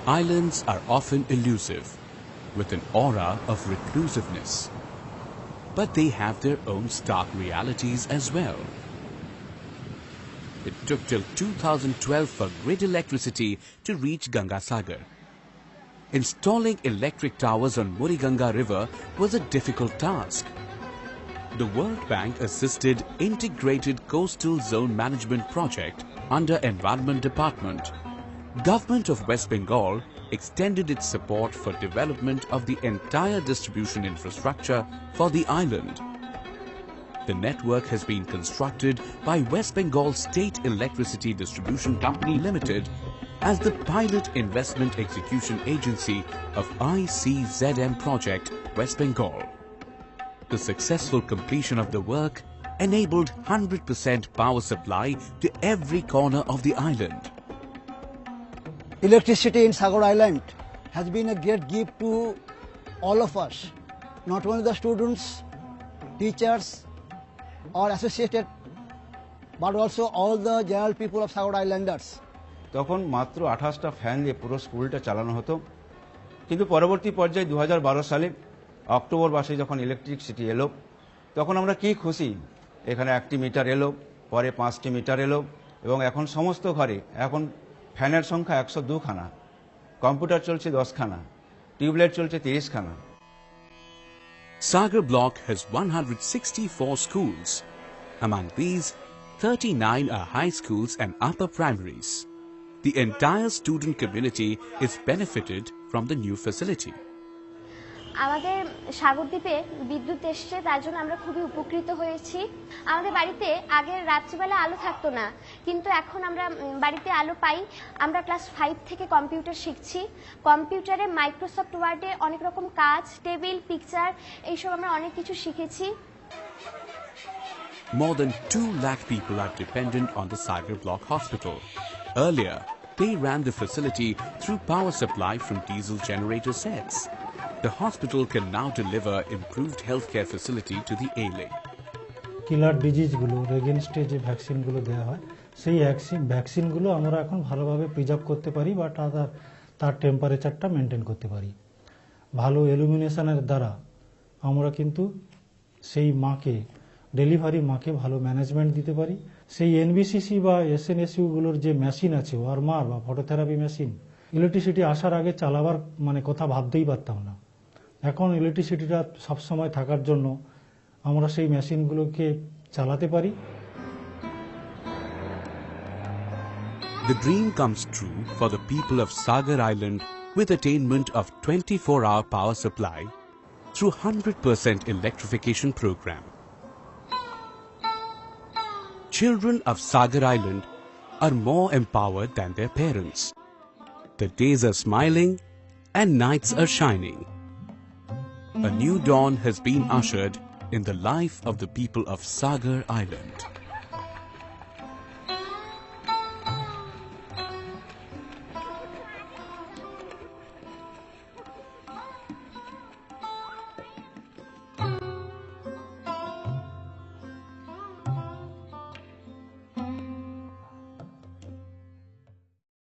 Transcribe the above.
Islands are often elusive, with an aura of reclusiveness. But they have their own stark realities as well. It took till 2012 for grid electricity to reach Gangasagar. Installing electric towers on Muriganga River was a difficult task. The World Bank assisted Integrated Coastal Zone Management Project under Environment Department. Government of West Bengal extended its support for development of the entire distribution infrastructure for the island. The network has been constructed by West Bengal State Electricity Distribution Company Limited as the pilot investment execution agency of ICZM project West Bengal. The successful completion of the work enabled 100% power supply to every corner of the island. Electricity in Sagar Island has been a great gift to all of us, not only the students, teachers or associated, but also all the general people of Sagar Islanders. তখন মাত্র 28টা fan দিয়ে পুরো স্কুলটা চালানো হতো, কিন্তু পরবর্তী পর্যায়ে 2012 সালে অক্টোবর মাসে যখন ইলেকট্রিসিটি এলো, তখন আমরা কি খুশি। এখানে 1টি মিটার এলো, পরে 5টি মিটার এলো এবং এখন সমস্ত ঘরে এখন ফ্যানের সংখ্যা 102 খানা, কম্পিউটার চলছে 10 খানা, টিউবলাইট চলছে 30 খানা। Sagar block has 164 schools. Among these, 39 are high schools and upper primaries. The entire student community is benefited from the new facility. আমাদের সাগরদ্বীপে বিদ্যুৎ এসেছে, তার জন্য আমরা খুবই উপকৃত হয়েছি। আমাদের বাড়িতে আগে রাত্রিবেলা আলো থাকতো না, কিন্তু এখন আমরা বাড়িতে আলো পাই। আমরা ক্লাস 5 থেকে কম্পিউটার শিখছি। কম্পিউটারে মাইক্রোসফট ওয়ার্ডে অনেক রকম কাজ, টেবিল, পিকচার এইসব আমরা অনেক কিছু শিখেছি। More than 2 lakh people are dependent on the Sagar Block Hospital. Earlier, they ran the facility through power supply from diesel generator sets. The hospital can now deliver improved healthcare facility to the ailing. কিলার ডিজিজগুলো এগেইনস্টে যে ভ্যাকসিনগুলো দেওয়া হয়, সেই ভ্যাকসিনগুলো আমরা এখন ভালোভাবে preserve করতে পারি বা তার টেম্পারেচারটা মেনটেন করতে পারি। ভালো ইলুমিনেশনের দ্বারা আমরা কিন্তু সেই ডেলিভারি মাকে ভালো ম্যানেজমেন্ট দিতে পারি। সেই এনবিসিসি বা এসএনএসইউগুলোর যে মেশিন আছে, ওয়ার্মার বা ফটোথেরাপি মেশিন, ইলেকট্রিসিটি আসার আগে চালাবার কথা ভাবতেই পারতাম না। এখন ইলেকট্রিসিটিটা সবসময় থাকার জন্য আমরা সেই মেশিনগুলোকে চালাতে পারি। The dream comes true for the people of Sagar Island with attainment of 24-hour power supply through 100% electrification program. Children of Sagar Island are more empowered than their parents. The days are smiling and nights are shining. A new dawn has been ushered in the life of the people of Sagar Island.